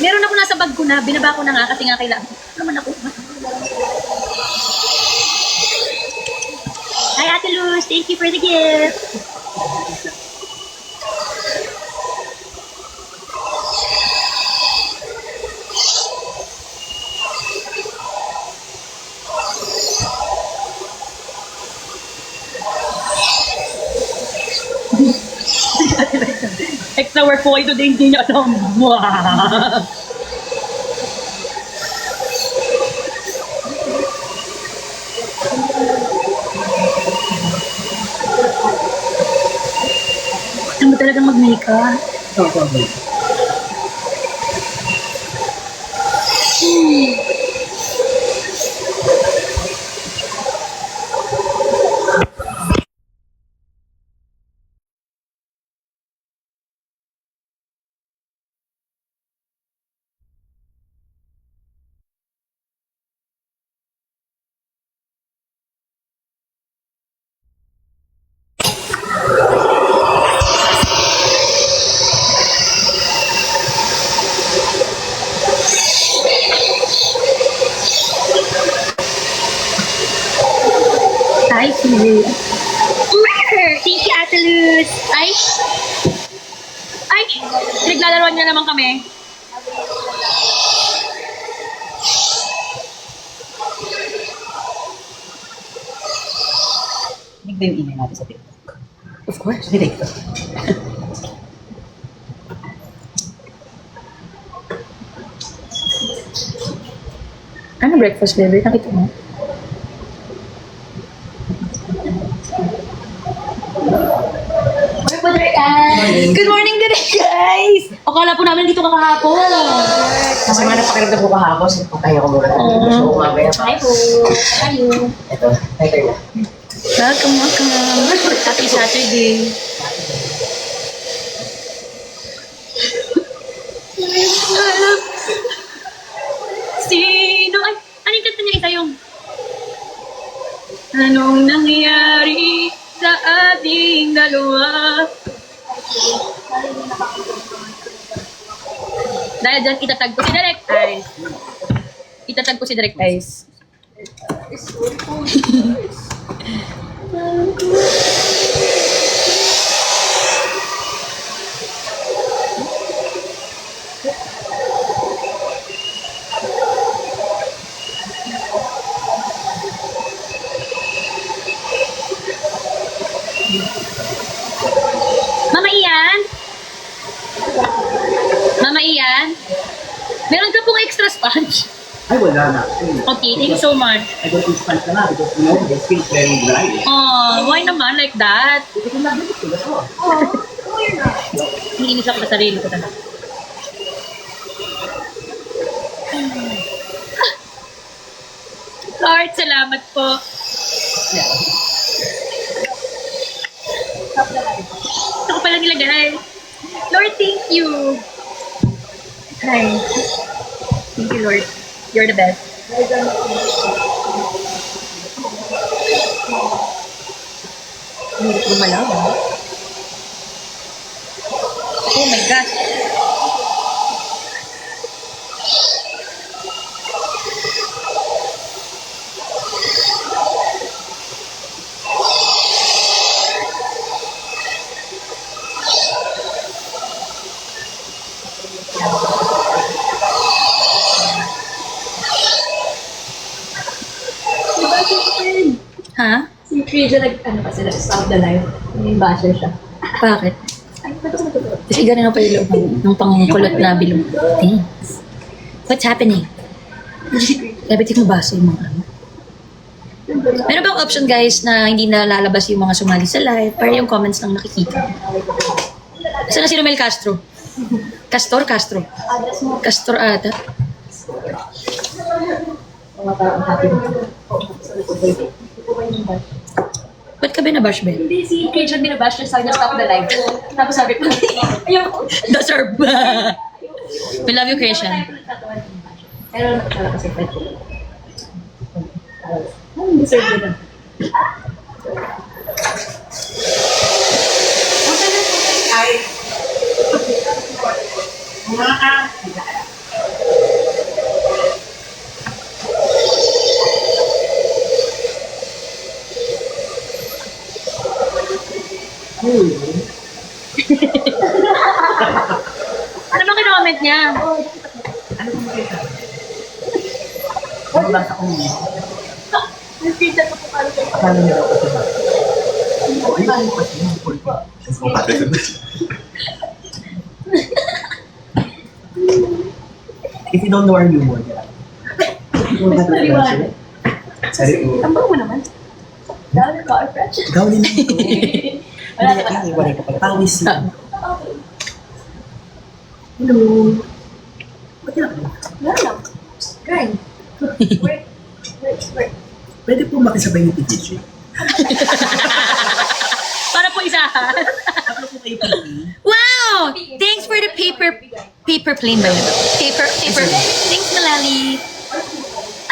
Meron ako nasa bag ko na, binaba ko na nga kasi nga kailangan. Naman ako. Hi Ate Luz, thank you for the gift. Extra work po kayo today, hindi nyo alam. Wow! Gusto mo talagang mag-makeup? Hi, Sue. Thank you, Ate Luz. Ay, naglalaroan niya naman kami. Hindi yung email natin sa TikTok. Of course. Sa TikTok. Ano breakfast flavor? Nakita mo? Good morning din guys! Akala po namin dito kakahapon. Kasi nga napakiramdam ko kahapon, so patay ako muna. So, umabaya pa. Hi po. Hi po. Ito, later na. Welcome. Happy Saturday. Sino? Ay, ano yung kanta niya isa yung? Anong nangyari sa ating dalawa? Dahil dyan, itatag ko si Direct Eyes. Itatag ko si Direct Eyes. Mama Ian? Mama Ian? Meron ka pong extra sponge? Ay, wala na. Okay, thank you so much. I don't use pants na because, you know, the skin is very dry. Oh, why naman like that? Ito kung nabalik ko, that's all. Hiniinis ako sa sarili ko talaga. Lord, salamat po. Ito ko pala nilagay. Lord, thank you. Hi. Thank you, Lord. You're the best. Hindi ko malaw. Oh my gosh. Ha? Si Frida kasi nag-stop the life. May basher siya. Bakit? Ay, totoo. Kasi ganun pa yung loob ng pangkulot na bilog. Thanks. What's happening? Dapat mo basa yung mga ano. Meron bang option guys na hindi na lalabas yung mga sumali sa live para yung comments lang nakikita? Saan na si Romel Castro? Castro? Castor ata. Mga parang happy. Ba't ka binabash, Ben? Hindi, si Cajun binabash niya sa kanya stop the life. Tapos sabi ko, ayoko. Deserve. We love you, Christian. Pero nakatala kasi pwede ko. Deserve ko na. Ay. comment niya. Ano kung makita? Mabasa ko muna. Nakita ko kung ano kayo. Akala niya daw kasi ba? O, ay, ano kasi yung pulpo? If you don't know our humor, Naliwanag. Sorry po. Tambang mo naman. Dahil ka, fresh. Ikaw din ito. Wala naman. Hindi, wala ka pala. Pawis yun. Okay. Hello. Ba't yan? Wala lang. Grind. Work. Work. Pwede po makisabay yung PTG. Para po isahan. Ako po kayo PTG. Wow! Thanks for the paper plane ba yun? Paper. Thanks, Malali.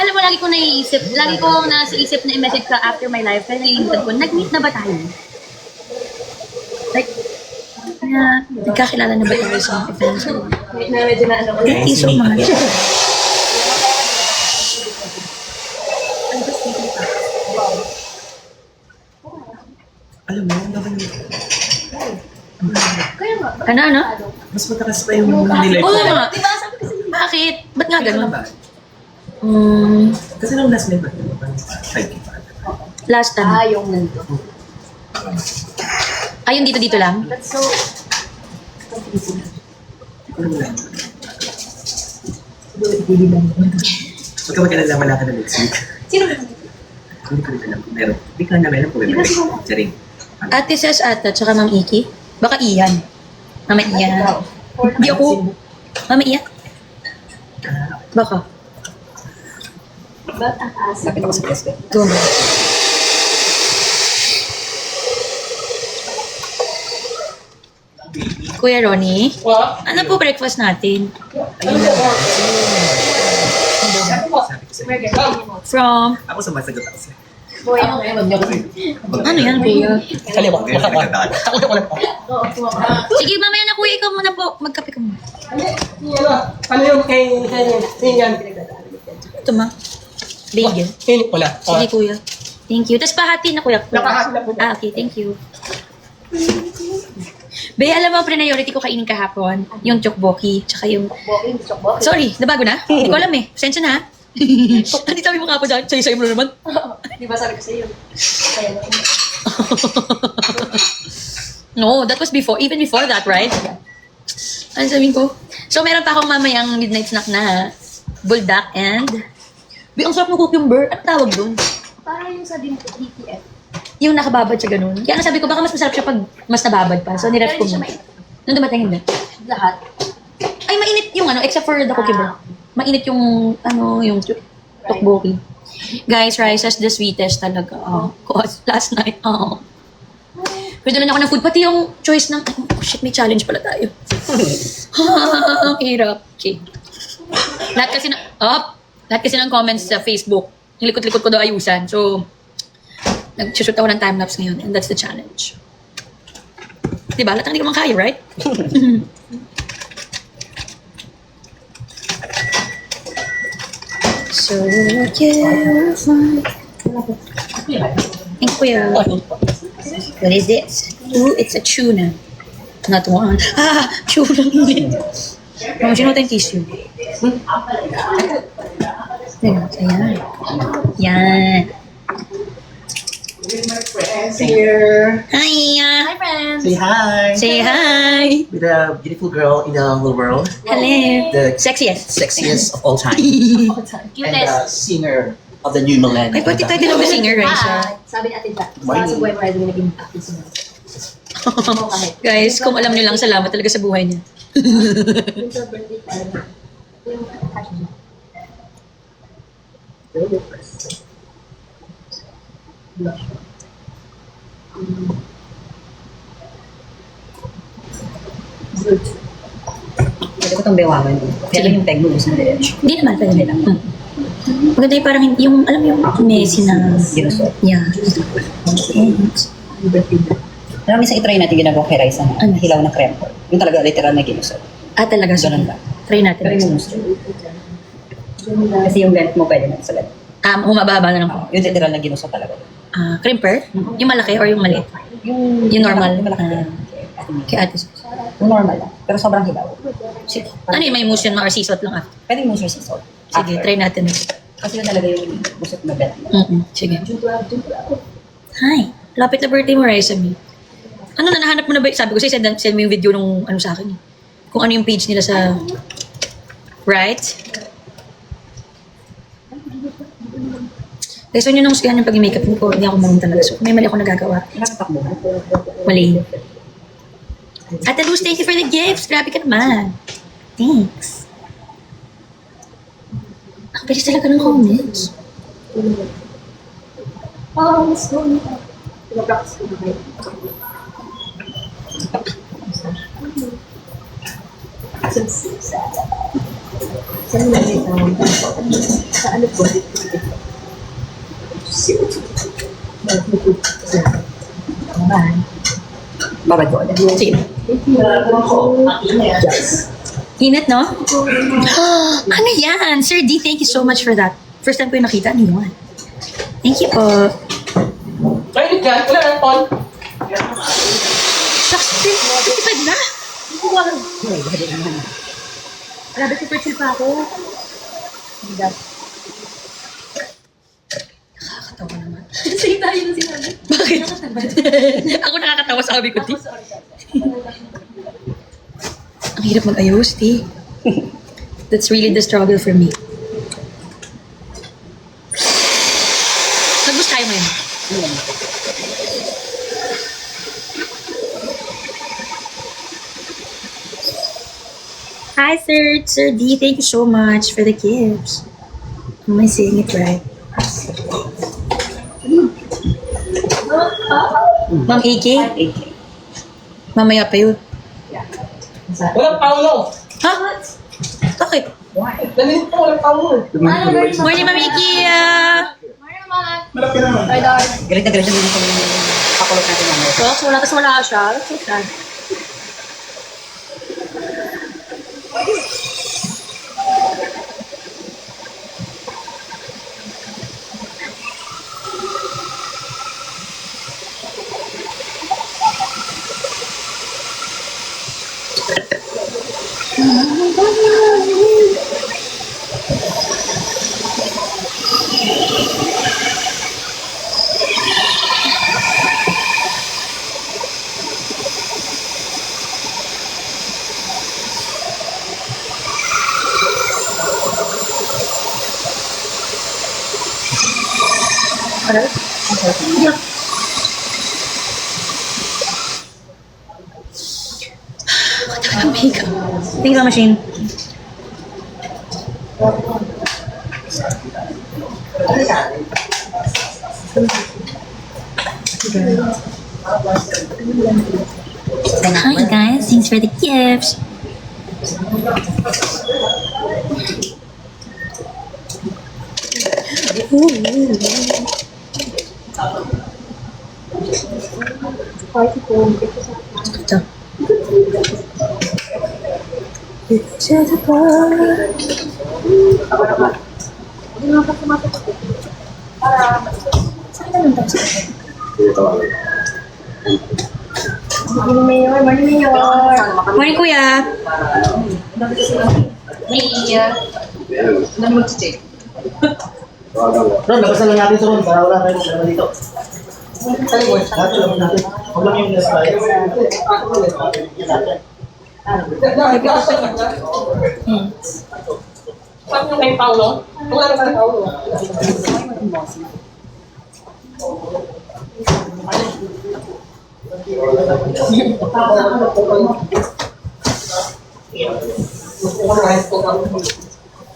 Alam mo, lagi ko naiisip, lagi ko nasa isip na i-message ka after my life, kaya naiintan ko, nag-meet na ba tayo? Like, nagkakilala na ba tayo sa mga events? Medyo na ano ko. Thank you so much. Alam mo, ang gawin mo. Kaya nga. Ano? Mas matakas pa yung nilay ko. Oo nga. Diba? Sabi kasi Bakit? Ba't nga ganun? Ba? Kasi nung last night, 5K pa. Last time. yung nandito. Ayun, dito lang? That's so... Ano mo lang? Huwag ka mag-alala, wala ka na next week. Sino ba? Hindi ko rin alam kung meron. Hindi ka na meron kung may meron. Charing. Ate Ses ata, tsaka Ma'am Iki. Baka Ian. Mama Ian. Hindi ako. Mama Ian? Baka. Ba't ang taas? Lapit ako sa president. Go. Kuya Ronnie, ano po breakfast natin? Ayun lang. Sabi ko sa'yo. From, Ako sumasagot ako sa'yo. Boy, ano yun? ano yan kuya? Kaliwa. Sige, mamaya na kuya, ikaw muna po. Magkape ka muna. Ano yung yan? Ito ma. Bagel. Hindi ko na. Sige kuya. Thank you. Tapos pahati na kuya. Nakahati na po. Okay, thank you. Be, alam mo, priority ko kainin kahapon. Yung chokboki, tsaka yung... Walking, chok. Sorry, nabago na? Hindi ko alam eh. Pasensya na ha. Hindi sabi mo kahapon dyan. Sa'yo mo na naman. Di ba sabi ko sa'yo? Kaya na. No, that was before. Even before that, right? Ano sabihin ko? So, meron pa akong mamayang midnight snack na buldak and... Be, ang sarap ng cucumber. Ano tawag dun? Parang yung sa DTF. Yung nakababad siya ganun. Kaya nga sabi ko, baka mas masarap siya pag mas nababad pa. So, niref ko Pero hindi siya mo. mainit. Nung dumating hindi. Lahat. Ay, mainit yung ano, except for the cucumber. Mainit yung, ano, yung tokboki. Guys, rice is the sweetest talaga. Oh, last night, oh. Pwede lang ako ng food. Pati yung choice ng, oh shit, may challenge pala tayo. Ang hirap. Okay. Lahat kasi ng comments sa Facebook, nilikot-likot ko daw ayusan. So, nag-shoot ako ng time-lapse ngayon and that's the challenge. Diba? Lahat hindi ko man kaya, right? So, yeah, fine. Thank you. What is this? Ooh, it's a tuna. Not one. Ah, tuna. Mama, sino tayong tissue? Ayan. Yan. Here. Hi! Hi, friends! Say hi. Say hi! With a beautiful girl in the whole world. Hello! The Sexiest. sexiest of all time. And Cutest. singer of the new millennium. Ay, pati title of the singer, right? Ah, sabi natin ba? Sa buhay mo rin naging active siya. Guys, kung alam niyo lang, salamat talaga sa buhay niya. Yung sa birthday ko, alam mo, yung cash niya. Pwede ko itong bewangan. Pero yung peg mo gusto na diretso. Hindi naman, pwede nila. Maganda yung parang yung, alam mo yung Messi na... Ginusot. Yeah. Pero minsan itry natin ginagawa kay Raisa na Ano? hilaw na creme. Yung talaga literal na ginusot. Ah, talaga. Sige. Ganun ba? Try natin. Pero yung gusto. Kasi yung length mo pwede na sa length. Humababa na lang po. Yung literal na ginusot talaga. Crimper? Yung malaki or yung maliit? Yung normal? Yung malaki. Kay ate. Yung normal lang. Pero sobrang hilaw. Sige. Ano yung may motion mo or sisot lang after? Pwede mo siya sisot. Sige, try natin. Kasi yun talaga yung busot na bet. Sige. Hi. Lapit na birthday mo, Raisa Mi. Ano na, nahanap mo na ba? Sabi ko sa'yo, send mo yung video nung ano sa akin. Kung ano yung page nila sa... Right? Guys, so yun yung husgahan yung pag-makeup ko. Hindi ako marunong talaga. So, may mali ako nagagawa. Nakakatakbo mo. Mali. Ate Luz, thank you for the gifts. Grabe ka naman. Thanks. Ang bilis talaga ng comments. Babad ko ulit. Sige. Init, no? Ano yan? Sir D, thank you so much for that. First time ko yung nakita. Ano yun? Thank you po. Ay, dyan. Wala na, Paul. Shucks, tipid na. Grabe, super chill pa ako. Nakakatawa naman. Sige tayo na sinabi. Bakit? Ako nakakatawa sa sabi ko, Ti. Ang hirap mag-ayos, Ti. That's really the struggle for me. Nagbus tayo ngayon. Hi, Sir D. Thank you so much for the gifts. Am I saying it right? Ma'am AK? Mamaya pa yun. Walang paulo. Ha? Bakit? Dali po, walang paulo. Morning, Ma'am AK! Galit na galit na din kung pakulot natin yan. So, wala siya. That's so sad. Ang makeup. Thank you, machine. Hi guys, thanks for the gifts. Ito. It's just a part. Morning, Kuya. Ron, labas na lang natin sa room para wala tayong problema dito. Lahat labas natin. Huwag lang yung nasa tayo. Saan yung may paulo? Wala na sa paulo.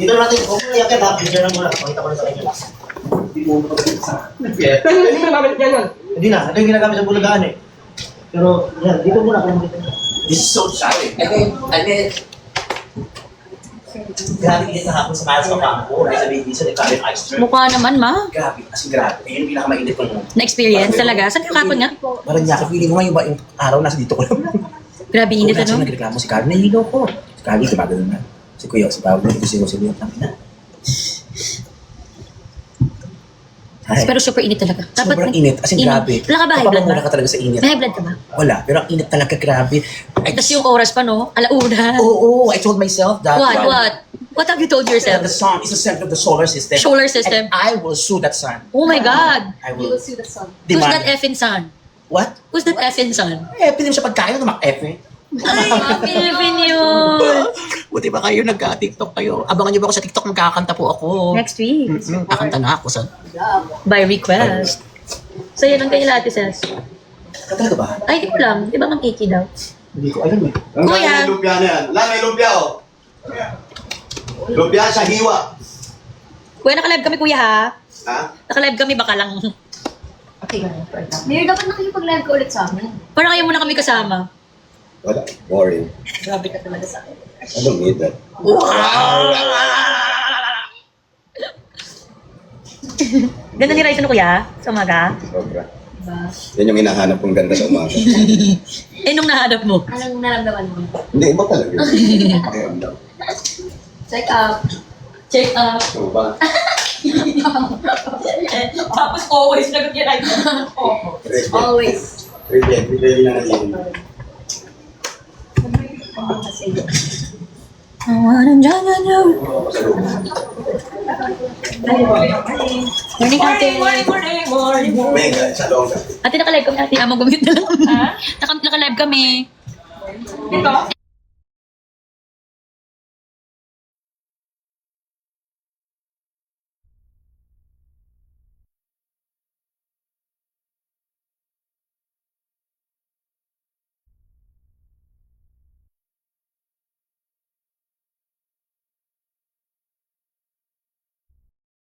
Dito natin, kung iyakin ha, picture lang muna. Pakita ko na sa inyo. Hindi mo nagamit yan yan. Hindi na, ito yung ginagamit sa bulagaan eh. Pero, yan, dito muna. This is so shy. Grabe init na hapon sa malas pa ko. Ay sabihin dito sa Italian ice cream. Mukha naman, ma. Grabe, as in grabe. Ayun yung pinakamainit ko nung. Na-experience talaga. Saan kayo kapon nga? Parang niya, feeling mo yung araw nasa dito ko lang. Grabe init, Kasi ano? nagreklamo si Carl, nahilo ko. Si Carl, tumagano na. Si Kuya, si Pablo, si Jose, si Leo, lang na. Ay. Pero super init talaga. Sobrang init. As in, grabe. Wala ka ba high blood Napapanguna ba? ka talaga sa init. May high blood ka ba? Wala. Pero ang init talaga, grabe. Tapos yung oras pa, no? Alauna. Oo, I told myself that. What? What have you told That yourself? the sun is the center of the solar system. Solar system. And I will sue that sun. Oh my God. I You will will see the sun. Who's that demand. effing son? What? Who's that effing son? Eh, pinim siya pagkain na mak-efe. Ay, effing yun. Buti ba kayo nagka-TikTok kayo? Abangan niyo ba ako sa TikTok? Magkakanta po ako. Next week. Kakanta na ako sa... By request. So, yan ang kay Ate Ses. Talaga ba? Ay, di ko lang. Di ba Mang Kiki daw? Hindi ko alam eh. Ang Kuya. ganda ng lumpia na yan. Wala, may lumpia oh. Lumpia sa hiwa. Kuya, naka-live kami, kuya, ha? Ha? Naka-live kami, baka lang. Mayor, dapat nakikipag-live ka ulit sa amin. Parang ayaw mo na kami kasama. Wala, boring. Grabe ka talaga sa akin. I don't need that. Ganda ni Raisa, no, kuya? Sa umaga? Sobra. Yan yung hinahanap kong ganda sa umaga. Eh, nung nahanap mo. Anong naramdaman mo? Hindi, iba talaga. Ayun daw. Check up. Check up. Ano ba? Tapos always nagot ni Raisa. Always. Ready na natin. Kasi I wanna know. Morning, ate. Mega, sa longga. Ate, naka-live kami. Ate, amang gumit na lang. Ha? Naka-live kami. Ito?